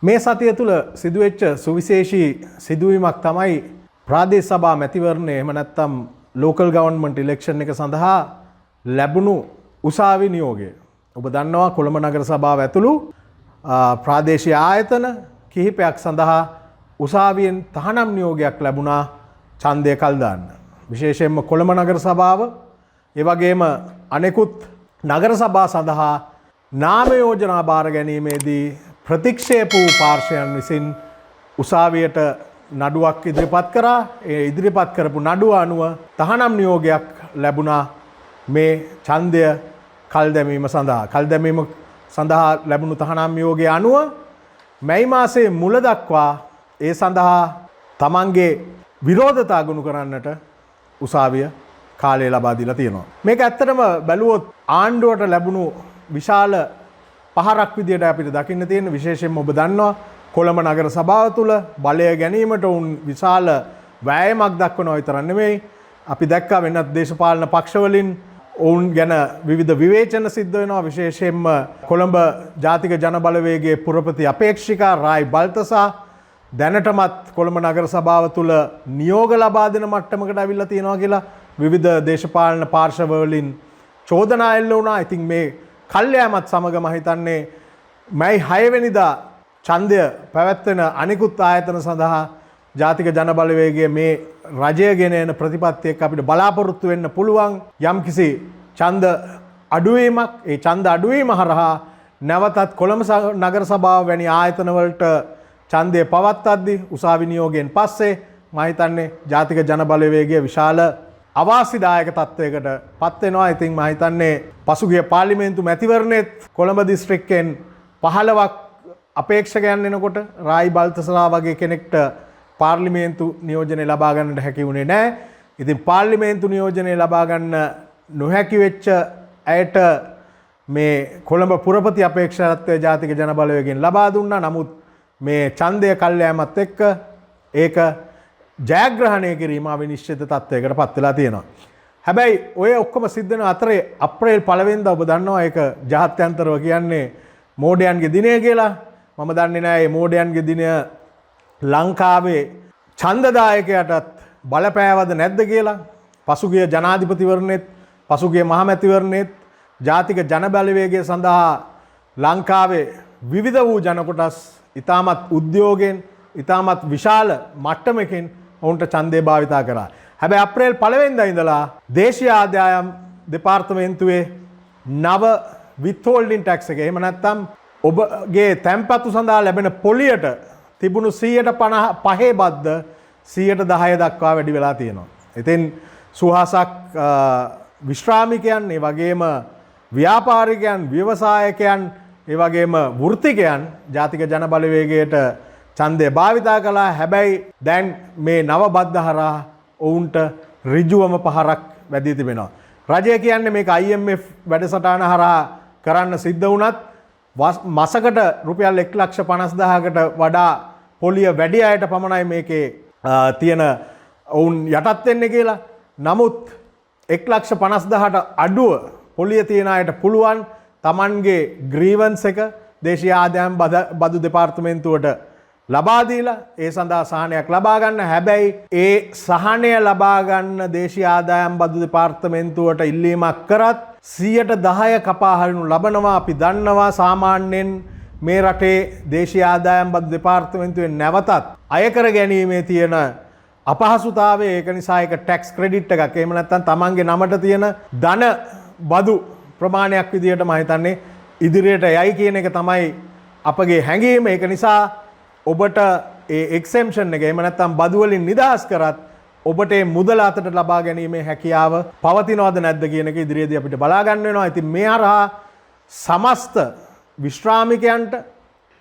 මේ සතිය තුළ සිදුවෙච්ච සුවිශේෂී සිදුවීමක් තමයි ප්‍රාදේශ සභා මැතිවරණය එහෙම නැත්නම් local government election එක සඳහා ලැබුණු උසාවි නියෝගය. ඔබ දන්නවා කොළඹ නගර සභාව ඇතුළු ප්‍රාදේශීය ආයතන කිහිපයක් සඳහා උසාවියෙන් තහනම් නියෝගයක් ලැබුණා ඡන්දය කල් දාන්න. විශේෂයෙන්ම කොළඹ නගර සභාව ඒ වගේම අනෙකුත් නගර සභා සඳහා නාම යෝජනා බාර ගැනීමේදී ප්‍රතික්ෂේප වූ පාර්ශ්වයන් විසින් උසාවියට නඩුවක් ඉදිරිපත් කරා. ඒ ඉදිරිපත් කරපු නඩුව අනුව තහනම් නියෝගයක් ලැබුණා මේ ඡන්දය කල් දැමීම සඳහා. කල් දැමීම සඳහා ලැබුණු තහනම් නියෝගය අනුව මැයි මාසයේ මුල දක්වා ඒ සඳහා තමන්ගේ විරෝධතා ගොනු කරන්නට උසාවිය කාලය ලබා දීලා තියෙනවා. මේක ඇත්තටම බැලුවොත් ආණ්ඩුවට ලැබුණු විශාල පහරක් විදියට අපිට දකින්න තියෙන. විශේෂයෙන්ම ඔබ දන්නවා කොළඹ නගර සභාව තුළ බලය ගැනීමට උන් විශාල වෑයමක් දක්වනවා විතරක් නෙමෙයි. අපි දැක්කා වෙනත් දේශපාලන පක්ෂවලින් ඔවුන් ගැන විවිධ විවේචන සිද්ධ වෙනවා. විශේෂයෙන්ම කොළඹ ජාතික ජනබලවේගයේ පුරපති අපේක්ෂිකා රායි බල්තසා දැනටමත් කොළඹ නගර සභාව තුළ නියෝග ලබා දෙන මට්ටමකට අවිල්ලා තියෙනවා කියලා විවිධ දේශපාලන පාර්ශවවලින් චෝදනා එල්ල වුණා. ඉතින් මේ කල්යෑමත් සමග මම හිතන්නේ මැයි 6 වෙනිදා ඡන්දය පැවැත්වෙන අනිකුත් ආයතන සඳහා ජාතික ජනබලවේගයේ මේ රජය ගෙන එන ප්‍රතිපත්තියක් අපිට බලාපොරොත්තු වෙන්න පුළුවන්. යම්කිසි ඡන්ද අඩුවීමක් ඒ ඡන්ද අඩුවීම හරහා නැවතත් කොළඹ නගර සභාව වැනි ආයතන වලට ඡන්දය පවත්වද්දී උසාවි නියෝගයෙන් පස්සේ මම හිතන්නේ ජාතික ජනබලවේගයේ විශාල අවාසිදායක තත්වයකට පත් වෙනවා. ඉතින් මම හිතන්නේ පසුගිය පාර්ලිමේන්තු මැතිවරණයේත් කොළඹ දිස්ත්‍රික්කයෙන් 15ක් අපේක්ෂකයන් එනකොට රායි බල්තසලා වගේ කෙනෙක්ට පාර්ලිමේන්තු නියෝජනය ලබා ගන්නට හැකි වුණේ නැහැ. ඉතින් පාර්ලිමේන්තු නියෝජනය ලබා ගන්න නොහැකි වෙච්ච ඇයට මේ කොළඹ පුරපති අපේක්ෂකත්වය ජාතික ජනබලවේගයෙන් ලබා දුන්නා. නමුත් මේ ඡන්දය කල්යෑමත් එක්ක ඒක ජයග්‍රහණය කිරීම අවිනිශ්චිත තත්ත්වයකට පත් වෙලා තියෙනවා. හැබැයි ඔය ඔක්කොම සිද්ධ වෙන අතරේ අප්‍රේල් 1 වෙනිදා ඔබ දන්නවා ඒක ජාත්‍යන්තරව කියන්නේ මෝඩයන්ගේ දිනය කියලා. මම දන්නේ නැහැ මේ මෝඩයන්ගේ දිනය ලංකාවේ ඡන්දදායකයටත් බලපෑවද නැද්ද කියලා. පසුගිය ජනාධිපතිවරණෙත් පසුගිය මහමැතිවරණෙත් ජාතික ජනබලවේගය සඳහා ලංකාවේ විවිධ වූ ජන කොටස් ඉතාමත් උද්‍යෝගයෙන් ඉතාමත් විශාල මට්ටමකින් ඔවුන්ට ඡන්දය භාවිතා කරා. හැබැයි අප්‍රේල් 1 වෙනිදා ඉඳලා දේශීය ආදායම් දෙපාර්තමේන්තුවේ නව withholding tax එක එහෙම නැත්නම් ඔබගේ තැන්පතු සඳහා ලැබෙන පොලියට තිබුණු 155 බද්ද 110 දක්වා වැඩි වෙලා තියෙනවා. ඉතින් සුහසක් විශ්‍රාමිකයන් ඒ වගේම ව්‍යාපාරිකයන් ව්‍යවසායකයන් ඒ වගේම වෘත්තිකයන් ජාතික ජනබලවේගයට ඡන්දය භාවිතා කළා. හැබැයි දැන් මේ නව බද්ද හරහා ඔවුන්ට ඍජුවම පහරක් වැදී තිබෙනවා. රජය කියන්නේ මේක IMF වැඩසටහන හරහා කරන්න සිද්ධ වුණත් මාසකට රුපියල් 1,50,000කට වඩා පොලිය වැඩි අයට පමණයි මේකේ තියෙන ඔවුන් යටත් වෙන්නේ කියලා. නමුත් 1,50,000ට අඩුව පොලිය තියෙන අයට පුළුවන් Tamanගේ ග්‍රීවන්ස් එක දේශීය ආදායම් බදු දෙපාර්තමේන්තුවට ලබා දීලා ඒ සඳහා සහනයක් ලබා ගන්න. හැබැයි ඒ සහනය ලබා ගන්න දේශීය ආදායම් බදු දෙපාර්තමේන්තුවට ඉල්ලීමක් කරත් 10% කපා හරිනු ලබනවා. අපි දන්නවා සාමාන්‍යයෙන් මේ රටේ දේශීය ආදායම් බදු දෙපාර්තමේන්තුවෙන් නැවතත් අයකර ගැනීමේ තියෙන අපහසුතාවය. ඒක නිසා ඒක ටැක්ස් ක්‍රෙඩිට් එකක් එහෙම නැත්නම් Tamanගේ නමට තියෙන ධන බදු ප්‍රමාණයක් විදියට මම හිතන්නේ ඉදිරියට යයි කියන එක තමයි අපගේ හැඟීම. ඒක නිසා ඔබට ඒ එක්සෙම්ෂන් එක එහෙම නැත්නම් බදු වලින් නිදහස් කරත් ඔබට මේ මුදල අතට ලබා ගැනීමේ හැකියාව පවතිනවද නැද්ද කියන එක ඉදිරියේදී අපිට බලා ගන්න වෙනවා. ඉතින් මේ හරහා සමස්ත විශ්‍රාමිකයන්ට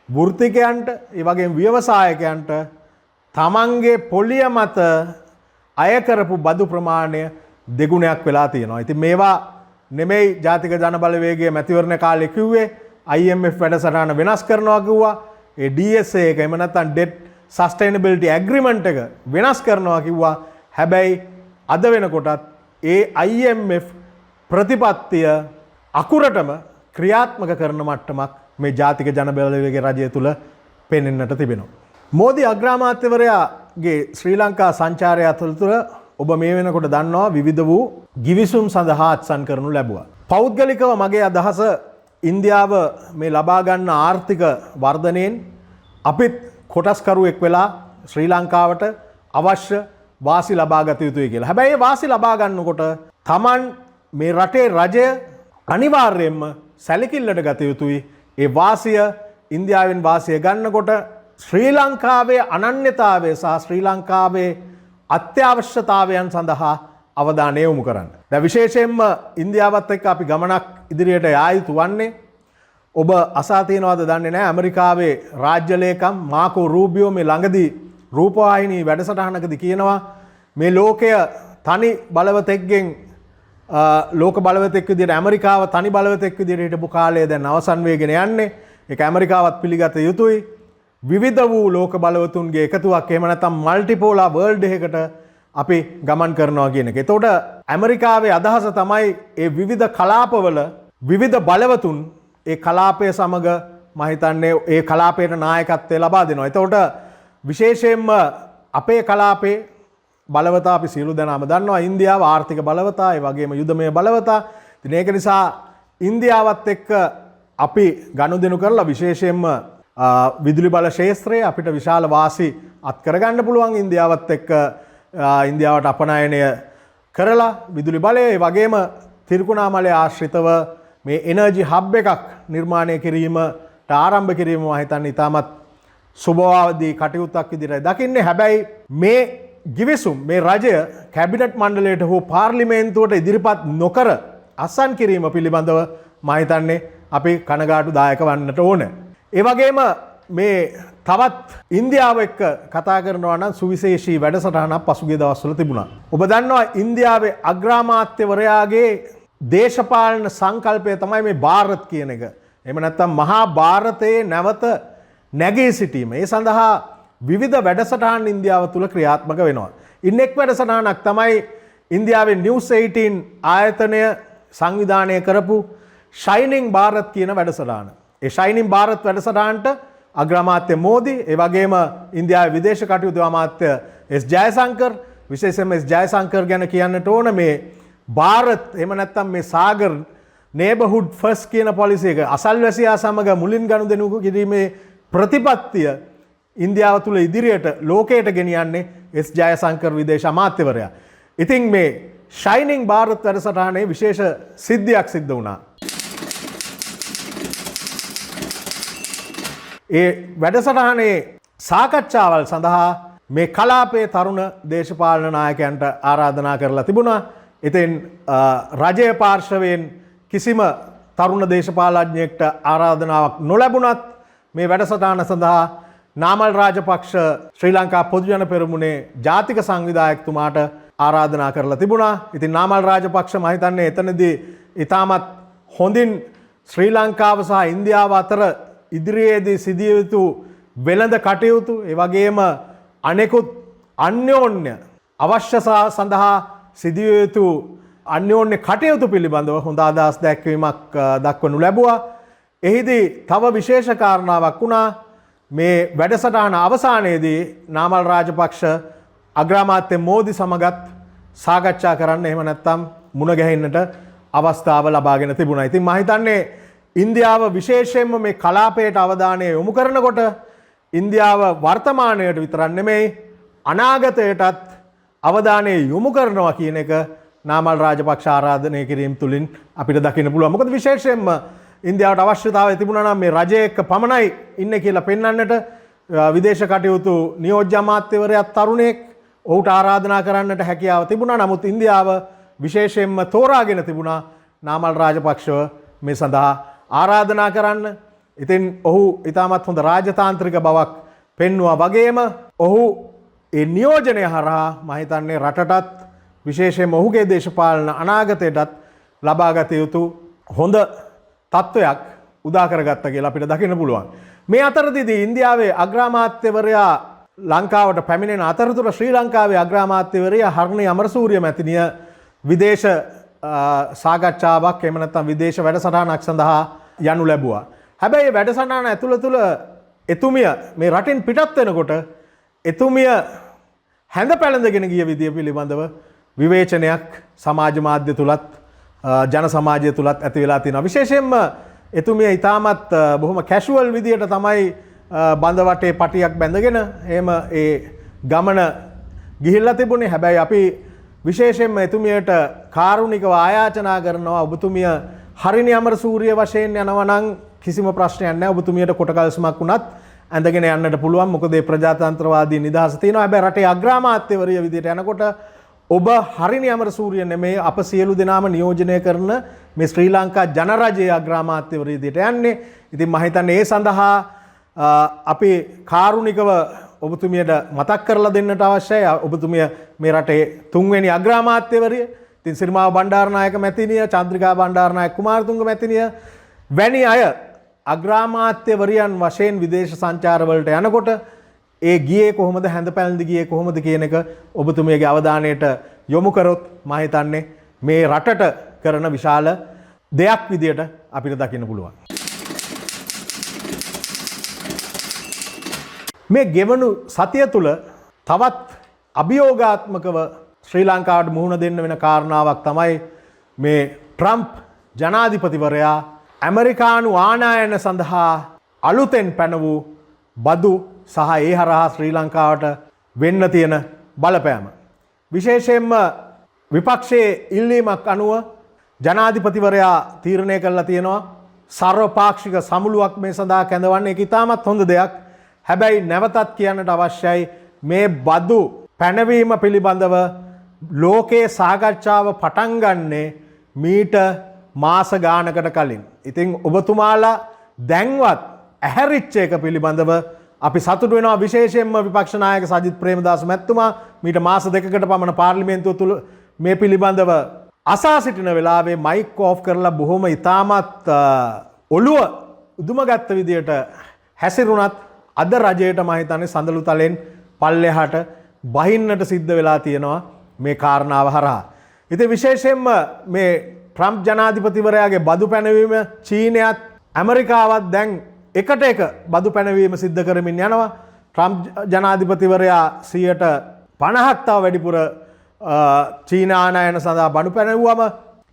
වෘත්තිකයන්ට ඒ වගේම ව්‍යවසායකයන්ට තමන්ගේ පොලිය මත අය කරපු බදු ප්‍රමාණය දෙගුණයක් වෙලා තියෙනවා. ඉතින් මේවා නෙමෙයි ජාතික ජනබලවේගයේ මැතිවරණ කාලේ කිව්වේ IMF වැඩසටහන වෙනස් කරනවා කිව්වා. ඒ DSA එක එහෙම නැත්නම් debt sustainability agreement එක වෙනස් කරනවා කිව්වා. හැබැයි අද වෙනකොටත් ඒ IMF ප්‍රතිපත්තිය අකුරටම ක්‍රියාත්මක කරන මට්ටමක් මේ ජාතික ජනබලවේගයේ රජය තුල පෙනෙන්නට තිබෙනවා. මෝදි අග්‍රාමාත්‍යවරයාගේ ශ්‍රී ලංකා සංචාරය අතරතුර ඔබ මේ වෙනකොට දන්නවා විවිධ වූ ගිවිසුම් සඳහා අත්සන් කරනු ලැබුවා. පෞද්ගලිකව මගේ අදහස ඉන්දියාව මේ ලබා ගන්න ආර්ථික වර්ධනයෙන් අපිත් කොටස්කරුවෙක් වෙලා ශ්‍රී ලංකාවට අවශ්‍ය වාසි ලබා ගත යුතුයි කියලා. හැබැයි වාසි ලබා ගන්නකොට Taman මේ රටේ රජය අනිවාර්යයෙන්ම සැලකිල්ලට ගත යුතුයි. ඒ වාසිය ඉන්දියාවෙන් වාසිය ගන්නකොට ශ්‍රී ලංකාවේ අනන්‍යතාවය සහ ශ්‍රී ලංකාවේ අත්‍යවශ්‍යතාවයන් සඳහා අවධානය යොමු කරන්න. දැන් විශේෂයෙන්ම ඉන්දියාවත් එක්ක අපි ගමනක් ඉදිරියට යා යුතු වන්නේ ඔබ අසා තියෙනවද දන්නේ නැහැ ඇමරිකාවේ රාජ්‍ය ලේකම් මාකෝ රූබියෝ මේ ළඟදී රූපවාහිනී වැඩසටහනකදී කියනවා මේ ලෝකය තනි බලවතෙක්ගෙන් ලෝක බලවතෙක් විදිහට ඇමරිකාව තනි බලවතෙක් විදිහට හිටපු කාලය දැන් අවසන් වෙගෙන යන්නේ. ඒක ඇමරිකාවත් පිළිගත යුතුයි. විවිධ වූ ලෝක බලවතුන්ගේ එකතුවක් එහෙම නැත්නම් මල්ටිපෝලාර් වර්ල්ඩ් එකකට අපි ගමන් කරනවා කියන එක. එතකොට ඇමරිකාවේ අදහස තමයි ඒ විවිධ කලාපවල විවිධ බලවතුන් ඒ කලාපය සමග මම හිතන්නේ ඒ කලාපයට නායකත්වය ලබා දෙනවා. එතකොට විශේෂයෙන්ම අපේ කලාපේ බලවතා අපි සියලු දෙනාම දන්නවා ඉන්දියාව ආර්ථික බලවතා ඒ වගේම යුදමය බලවතා. ඉතින් ඒක නිසා ඉන්දියාවත් එක්ක අපි ගනුදෙනු කරලා විශේෂයෙන්ම විදුලි බල ක්ෂේත්‍රයේ අපිට විශාල වාසි අත් කරගන්න පුළුවන් ඉන්දියාවත් එක්ක ඉන්දියාවට අපනයනය කරලා විදුලි බලය ඒ වගේම තිරිකුණාමලය ආශ්‍රිතව මේ එනර්ජි හබ් එකක් නිර්මාණය කිරීමට ආරම්භ කිරීම මම හිතන්නේ ඉතාමත් සුබවාදී කටයුත්තක් විදිහට දකින්නේ. හැබැයි මේ ගිවිසුම් මේ රජය කැබිනට් මණ්ඩලයට හෝ පාර්ලිමේන්තුවට ඉදිරිපත් නොකර අත්සන් කිරීම පිළිබඳව මම හිතන්නේ අපි කනගාටුදායක වන්නට ඕන. ඒ වගේම මේ තවත් ඉන්දියාව එක්ක කතා කරනවා නම් සුවිශේෂී වැඩසටහනක් පසුගිය දවස්වල තිබුණා. ඔබ දන්නවා ඉන්දියාවේ අග්‍රාමාත්‍යවරයාගේ දේශපාලන සංකල්පය තමයි මේ ಭಾರತ್ කියන එක. එහෙම නැත්නම් මහා ಭಾರತයේ නැවත නැගී සිටීම. ඒ සඳහා විවිධ වැඩසටහන් ඉන්දියාව තුල ක්‍රියාත්මක වෙනවා. ඉන් එක් වැඩසටහනක් තමයි ඉන්දියාවේ නිවුස් 18 ආයතනය සංවිධානය කරපු ශයිනින් ಭಾರತ್ කියන වැඩසටහන. ඒ ශයිනින් ಭಾರತ್ වැඩසටහනට අග්‍රාමාත්‍ය මෝදි ඒ වගේම ඉන්දියාවේ විදේශ කටයුතු අමාත්‍ය එස් ජයසංකර් විශේෂයෙන්ම එස් ජයසංකර් ගැන කියන්නට ඕන මේ ಭಾರತ್ එහෙම නැත්නම් මේ සාගර් නේබර්හුඩ් ෆස්ට් කියන පොලිසි එක අසල්වැසියා සමග මුලින් ගනුදෙනු කිරීමේ ප්‍රතිපත්තිය ඉන්දියාව තුළ ඉදිරියට ලෝකයට ගෙනියන්නේ එස් ජයසංකර් විදේශ අමාත්‍යවරයා. ඉතින් මේ ශයිනින් ಭಾರತ್ වැඩසටහනේ විශේෂ සිද්ධියක් සිද්ධ වුණා. ඒ වැඩසටහනේ සාකච්ඡාවල් සඳහා මේ කලාපයේ තරුණ දේශපාලන නායකයන්ට ආරාධනා කරලා තිබුණා. ඉතින් රජය පාර්ශවයෙන් කිසිම තරුණ දේශපාලඥයෙක්ට ආරාධනාවක් නොලැබුණත් මේ වැඩසටහන සඳහා නාමල් රාජපක්ෂ ශ්‍රී ලංකා පොදු ජන පෙරමුණේ ජාතික සංවිධායකතුමාට ආරාධනා කරලා තිබුණා. ඉතින් නාමල් රාජපක්ෂ මම හිතන්නේ එතනදී ඉතාමත් හොඳින් ශ්‍රී ලංකාව සහ ඉන්දියාව අතර ඉදිරියේදී සිදිය යුතු වෙළඳ කටයුතු ඒ වගේම අනෙකුත් අන්‍යෝන්‍ය අවශ්‍ය සඳහා සිදිය යුතු අන්‍යෝන්‍ය කටයුතු පිළිබඳව හොඳ අදහස් දැක්වීමක් දක්වනු ලැබුවා. එහිදී තව විශේෂ කාරණාවක් වුණා. මේ වැඩසටහන අවසානයේදී නාමල් රාජපක්ෂ අග්‍රාමාත්‍ය මෝදි සමගත් සාකච්ඡා කරන්න එහෙම නැත්නම් මුණ ගැහෙන්නට අවස්ථාව ලබාගෙන තිබුණා. ඉතින් මම හිතන්නේ ඉන්දියාව විශේෂයෙන්ම මේ කලාපයට අවධානය යොමු කරනකොට ඉන්දියාව වර්තමානයට විතරක් නෙමෙයි අනාගතයටත් අවධානය යොමු කරනවා කියන එක නාමල් රාජපක්ෂ ආරාධනය කිරීම තුලින් අපිට දකින්න පුළුවන්. මොකද විශේෂයෙන්ම ඉන්දියාවට අවශ්‍යතාවය තිබුණා නම් මේ රජය එක්ක පමණයි ඉන්නේ කියලා පෙන්වන්නට විදේශ කටයුතු නියෝජ්‍ය අමාත්‍යවරයා තරුණයෙක් ඔහුට ආරාධනා කරන්නට හැකියාව තිබුණා. නමුත් ඉන්දියාව විශේෂයෙන්ම තෝරාගෙන තිබුණා නාමල් රාජපක්ෂව මේ සඳහා ආරාධනා කරන්න. ඉතින් ඔහු ඉතාමත් හොඳ රාජතාන්ත්‍රික බවක් පෙන්වුවා වගේම ඔහු ඒ නියෝජනය හරහා මම හිතන්නේ රටටත් විශේෂයෙන්ම ඔහුගේ දේශපාලන අනාගතයටත් ලබාගත යුතු හොඳ තත්ත්වයක් උදා කරගත්තා කියලා අපිට දකින්න පුළුවන්. මේ අතරදිදී ඉන්දියාවේ අග්‍රාමාත්‍යවරයා ලංකාවට පැමිණෙන අතරතුර ශ්‍රී ලංකාවේ අග්‍රාමාත්‍යවරයා හර්ණි අමරසූරිය මැතිණිය විදේශ සාකච්ඡාවක් එහෙම නැත්නම් විදේශ වැඩසටහනක් සඳහා යනු ලැබුවා. හැබැයි වැඩසටහන ඇතුළ තුල එතුමිය මේ රටින් පිටත් වෙනකොට එතුමිය හැඳ පැළඳගෙන ගිය විදිය පිළිබඳව විවේචනයක් සමාජ මාධ්‍ය තුලත් ජන සමාජය තුලත් ඇති වෙලා තියෙනවා. විශේෂයෙන්ම එතුමිය ඊටමත් බොහොම කැෂුවල් විදියට තමයි බඳ වටේ පටියක් බැඳගෙන එහෙම ඒ ගමන ගිහිල්ලා තිබුණේ. හැබැයි අපි විශේෂයෙන්ම එතුමියට කාරුණිකව ආයාචනා කරනවා ඔබතුමිය හරිනි අමරසූරිය වශයෙන් යනවා නම් කිසිම ප්‍රශ්නයක් නැහැ. ඔබතුමියට කොටකල්සමක් වුණත් ඇඳගෙන යන්නට පුළුවන්. මොකද ඒ ප්‍රජාතන්ත්‍රවාදී නිදහස තියෙනවා. හැබැයි රටේ අග්‍රාමාත්‍යවරිය විදියට යනකොට ඔබ හරිනි අමරසූරිය නෙමෙයි අප සියලු දෙනාම නියෝජනය කරන මේ ශ්‍රී ලංකා ජනරජයේ අග්‍රාමාත්‍යවරිය විදියට යන්නේ. ඉතින් මම හිතන්නේ ඒ සඳහා අපි කාරුණිකව ඔබතුමියට මතක් කරලා දෙන්නට අවශ්‍යයි. ඔබතුමිය මේ රටේ තුන්වෙනි අග්‍රාමාත්‍යවරිය. ඉතින් සිරිමාව බණ්ඩාරනායක මැතිණිය, චන්ද්‍රිකා බණ්ඩාරනායක කුමාරතුංග මැතිණිය වැනි අය අග්‍රාමාත්‍යවරියන් වශයෙන් විදේශ සංචාරවලට යනකොට ඒ ගියේ කොහොමද, හැඳ පැළඳි ගියේ කොහොමද කියන එක ඔබතුමියගේ අවධානයට යොමු කරොත් මම හිතන්නේ මේ රටට කරන විශාල දෙයක් විදියට අපිට දකින්න පුළුවන්. මේ ගෙවණු සතිය තුළ තවත් අභියෝගාත්මකව ශ්‍රී ලංකාවට මුහුණ දෙන්න වෙන කාරණාවක් තමයි මේ ට්‍රම්ප් ජනාධිපතිවරයා ඇමරිකානු ආනයන සඳහා අලුතෙන් පැන වූ බදු සහ ඒ හරහා ශ්‍රී ලංකාවට වෙන්න තියෙන බලපෑම. විශේෂයෙන්ම විපක්ෂයේ ඉල්ලීමක් අනුව ජනාධිපතිවරයා තීරණය කළා තියෙනවා සර්වපාක්ෂික සමුළුවක් මේ සඳහා කැඳවන්න. ඒක ඉතාමත් හොඳ දෙයක්. හැබැයි නැවතත් කියන්නට අවශ්‍යයි මේ බදු පැනවීම පිළිබඳව ලෝකයේ සාකච්ඡාව පටන් ගන්නේ මීට මාස ගානකට කලින්. ඉතින් ඔබතුමාලා දැන්වත් ඇහැරිච්ච එක පිළිබඳව අපි සතුටු වෙනවා. විශේෂයෙන්ම විපක්ෂ නායක සජිත් ප්‍රේමදාස මැතිතුමා මීට මාස දෙකකට පමණ පාර්ලිමේන්තුව තුල මේ පිළිබඳව අසා සිටින වෙලාවේ මයික් ඕෆ් කරලා බොහොම ඉතාමත් ඔළුව උදුමගත්ත විදියට හැසිරුණත් අද රජයට මම හිතන්නේ සඳලු තලෙන් පල්ලෙහාට බහින්නට සිද්ධ වෙලා තියෙනවා මේ කාරණාව හරහා. ඉතින් විශේෂයෙන්ම මේ ට්‍රම්ප් ජනාධිපතිවරයාගේ බදු පැනවීම චීනයත් ඇමරිකාවත් දැන් එකට එක බදු පැනවීම සිද්ධ කරමින් යනවා. ට්‍රම්ප් ජනාධිපතිවරයා 50ක් තව වැඩිපුර චීන ආනයන සඳහා බඩු පැනවුවම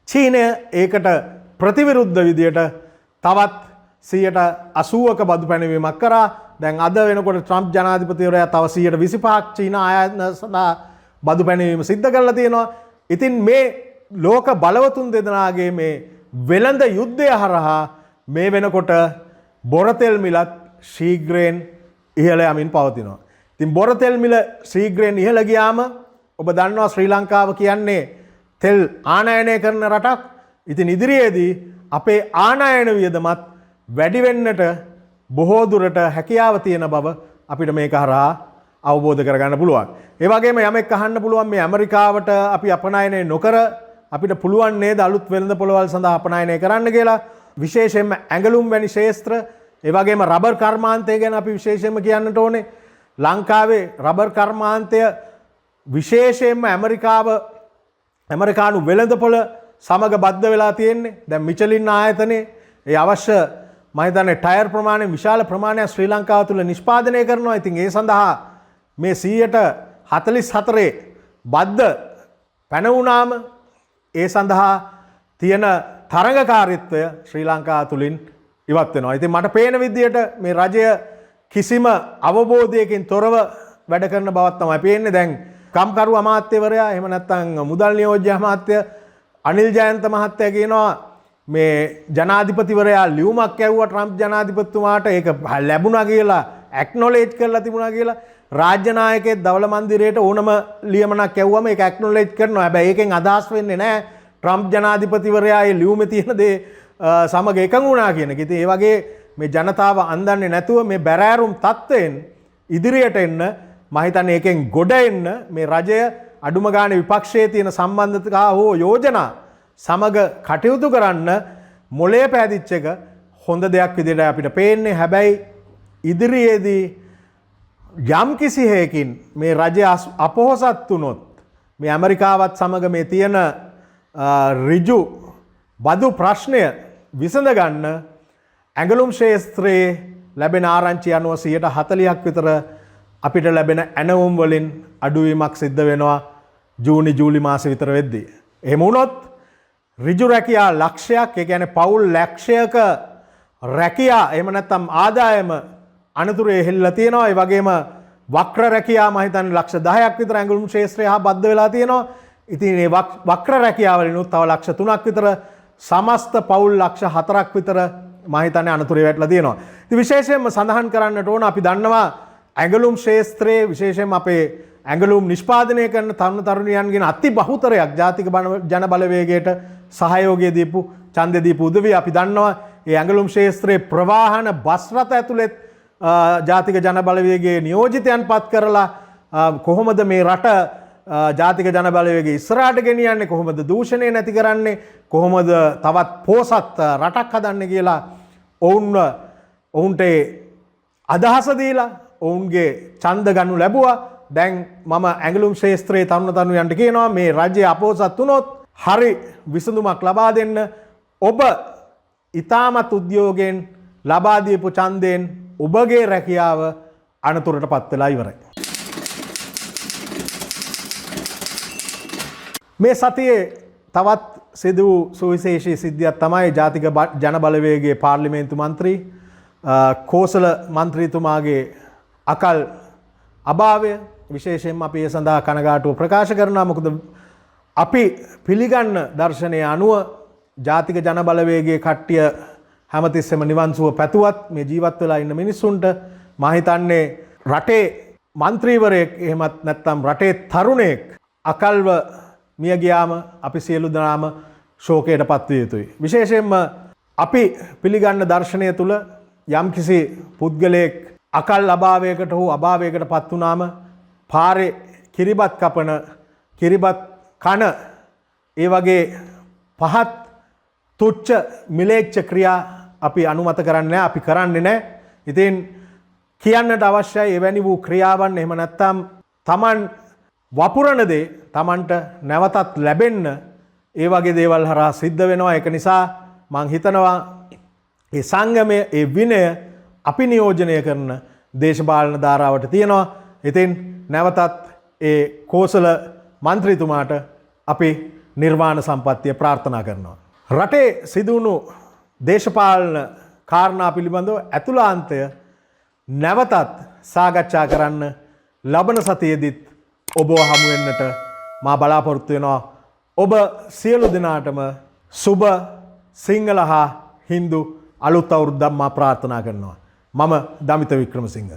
චීනය ඒකට ප්‍රතිවිරුද්ධ විදියට තවත් 80ක බදු පැනවීමක් කරා. දැන් අද වෙනකොට ට්‍රම්ප් ජනාධිපතිවරයා තව 125ක් චීන ආයතන සඳහා බදු පැනවීම සිද්ධ කරලා තියෙනවා. ඉතින් මේ ලෝක බලවතුන් දෙදෙනාගේ මේ වෙළඳ යුද්ධය හරහා මේ වෙනකොට බොරතෙල් මිලත් ශීඝ්‍රයෙන් ඉහළ යමින් පවතිනවා. ඉතින් බොරතෙල් මිල ශීඝ්‍රයෙන් ඉහළ ගියාම ඔබ දන්නවා ශ්‍රී ලංකාව කියන්නේ තෙල් ආනයනය කරන රටක්. ඉතින් ඉදිරියේදී අපේ ආනයන වියදමත් වැඩි වෙන්නට බොහෝ දුරට හැකියාව තියෙන බව අපිට මේක හරහා අවබෝධ කරගන්න පුළුවන්. ඒ වගේම යමෙක් අහන්න පුළුවන් මේ ඇමරිකාවට අපි අපනයනය නොකර අපිට පුළුවන් නේද අලුත් වෙළඳ පොළවල් සඳහා අපනයනය කරන්න කියලා. විශේෂයෙන්ම ඇඟලුම් වැනි ක්ෂේත්‍ර, ඒ වගේම රබර් කර්මාන්තය ගැන අපි විශේෂයෙන්ම කියන්නට ඕනේ. ලංකාවේ රබර් කර්මාන්තය විශේෂයෙන්ම ඇමරිකානු වෙළඳපොළ සමග බද්ධ වෙලා තියෙන්නේ. දැන් මිචලින් ආයතනයේ ඒ අවශ්‍ය මම හිතන්නේ ටයර් ප්‍රමාණය විශාල ප්‍රමාණයක් ශ්‍රී ලංකාව තුළ නිෂ්පාදනය කරනවා. ඉතින් ඒ සඳහා මේ 144 බද්ධ පැන වුණාම ඒ සඳහා තියෙන තරඟකාරීත්වය ශ්‍රී ලංකාව තුළින් ඉවත් වෙනවා. ඉතින් මට පේන විදියට මේ රජය කිසිම අවබෝධයකින් තොරව වැඩ කරන බවක් තමයි පේන්නේ. දැන් කම්කරු අමාත්‍යවරයා එහෙම නැත්නම් මුදල් නියෝජ්‍ය අමාත්‍ය අනිල් ජයන්ත මහත්තයා කියනවා මේ ජනාධිපතිවරයා ලියුමක් ඇව්වා ට්‍රම්ප් ජනාධිපතිතුමාට. ඒක ලැබුණා කියලා ඇක්නොලේජ් කරලා තිබුණා කියලා. රාජ්‍ය නායකයෙක් දවල මන්දිරයට ඕනම ලියමනක් ඇව්වම ඒක ඇක්නොලේජ් කරනවා. හැබැයි ඒකෙන් අදහස් වෙන්නේ නැහැ ට්‍රම්ප් ජනාධිපතිවරයා ඒ ලියුමේ තියෙන දේ සමග එකඟ වුණා කියන එක. ඉතින් ඒ වගේ මේ ජනතාව අන්දන්නේ නැතුව මේ බැරෑරුම් තත්ත්වයෙන් ඉදිරියට එන්න මම හිතන්නේ ඒකෙන් ගොඩ එන්න මේ රජය අඩුම ගානේ විපක්ෂයේ තියෙන සම්බන්ධතා හෝ යෝජනා සමග කටයුතු කරන්න මොලේ පෑදිච්ච එක හොඳ දෙයක් විදිහට අපිට පේන්නේ. හැබැයි ඉදිරියේදී යම් කිසි හේකින් මේ රජය අපොහසත් වුණොත් මේ ඇමරිකාවත් සමග මේ තියෙන ඍජු බදු ප්‍රශ්නය විසඳ ගන්න ඇඟලුම් ක්ෂේත්‍රයේ ලැබෙන ආරංචි අනුව 40%ක් විතර අපිට ලැබෙන ඇනවුම් වලින් අඩුවීමක් සිද්ධ වෙනවා ජූනි ජූලි මාස විතර වෙද්දී. එහෙම වුණොත් ඍජු රැකියා ලක්ෂයක්, ඒ කියන්නේ පවුල් ලක්ෂයක රැකියා එහෙම නැත්නම් ආදායම අනතුරේ හෙල්ලලා තියෙනවා. ඒ වගේම වක්‍ර රැකියා මම හිතන්නේ ලක්ෂ 10ක් විතර ඇඟලුම් ශාස්ත්‍රය හා බද්ධ වෙලා තියෙනවා. ඉතින් මේ වක්‍ර රැකියාව වලිනුත් තව ලක්ෂ 3ක් විතර සමස්ත පවුල් ලක්ෂ 4ක් විතර මම හිතන්නේ අනතුරේ වැටලා තියෙනවා. ඉතින් විශේෂයෙන්ම සඳහන් කරන්නට ඕන අපි දන්නවා ඇඟලුම් ශාස්ත්‍රයේ විශේෂයෙන්ම අපේ ඇඟලුම් නිෂ්පාදනය කරන තරුණ තරුණියන්ගෙන් අති බහුතරයක් ජාතික ජන බලවේගයට සහයෝගය දීපු ඡන්දය දීපු උදවිය අපි දන්නවා. ඒ ඇඟලුම් ශාස්ත්‍රයේ ප්‍රවාහන බස් රථ ඇතුළේ ජාතික ජන බලවේගයේ නියෝජිතයන් පත් කරලා කොහොමද මේ රට ජාතික ජන බලවේගය ඉස්සරහට ගෙනියන්නේ, කොහොමද දූෂණය නැති කරන්නේ, කොහොමද තවත් පෝසත් රටක් හදන්නේ කියලා ඔවුන්ට අදහස දීලා ඔවුන්ගේ ඡන්ද ගනු ලැබුවා. දැන් මම ඇඟලුම් ශාස්ත්‍රයේ තරුණ තරුණියන්ට කියනවා මේ රජය අපෝසත් වුණොත් හරි විසඳුමක් ලබා දෙන්න. ඔබ ඊටමත් උද්‍යෝගයෙන් ලබා දීපු ඡන්දයෙන් ඔබගේ රැකියාව අනතුරටපත් වෙලා ඉවරයි. මේ සතියේ තවත් සිදු වූ සුවිශේෂී සිද්ධියක් තමයි ජාතික ජන බලවේගයේ පාර්ලිමේන්තු මන්ත්‍රී කෝසල මන්ත්‍රීතුමාගේ අකල් අභාවය. විශේෂයෙන්ම අපි ඒ සඳහා කනගාටුව ප්‍රකාශ කරනවා. මොකද අපි පිළිගන්න දර්ශනය අනුව ජාතික ජන බලවේගයේ කට්ටිය හැමතිස්සෙම නිවන් සුව පැතුවත් මේ ජීවත් වෙලා ඉන්න මිනිස්සුන්ට මම හිතන්නේ රටේ മന്ത്രിවරයෙක් එහෙමත් නැත්නම් රටේ තරුණයෙක් අකල්ව මිය ගියාම අපි සියලු දෙනාම ශෝකයටපත් විය යුතුයි. විශේෂයෙන්ම අපි පිළිගන්න දර්ශනය තුල යම්කිසි පුද්ගලයෙක් අකල් අභාවයකට හෝ අභාවයකට පත් වුණාම පාරේ කිරිබත් කපන කිරිබත් කන ඒ වගේ පහත් තුච්ච මිලේච්ඡ ක්‍රියා අපි අනුමත කරන්නේ නැහැ, අපි කරන්නේ නැහැ. ඉතින් කියන්නට අවශ්‍යයි එවැනි වූ ක්‍රියාවන් එහෙම නැත්නම් Taman වපුරන දේ Tamanට නැවතත් ලැබෙන්න ඒ වගේ දේවල් හරහා සිද්ධ වෙනවා. ඒක නිසා මම හිතනවා මේ සංගමයේ ඒ විනය අපි නියෝජනය කරන දේශපාලන ධාරාවට තියෙනවා. ඉතින් නැවතත් ඒ කෝසල මන්ත්‍රීතුමාට අපි නිර්වාණ සම්පත්තිය ප්‍රාර්ථනා කරනවා. රටේ සිදුවුණු දේශපාලන කාරණා පිළිබඳව ඇතුළාන්තය නැවතත් සාකච්ඡා කරන්න ලබන සතියේදීත් ඔබව හමු වෙන්නට මා බලාපොරොත්තු වෙනවා. ඔබ සියලු දෙනාටම සුබ සිංහල හා හින්දු අලුත් අවුරුද්දක් මා ප්‍රාර්ථනා කරනවා. මම දමිත වික්‍රමසිංහ.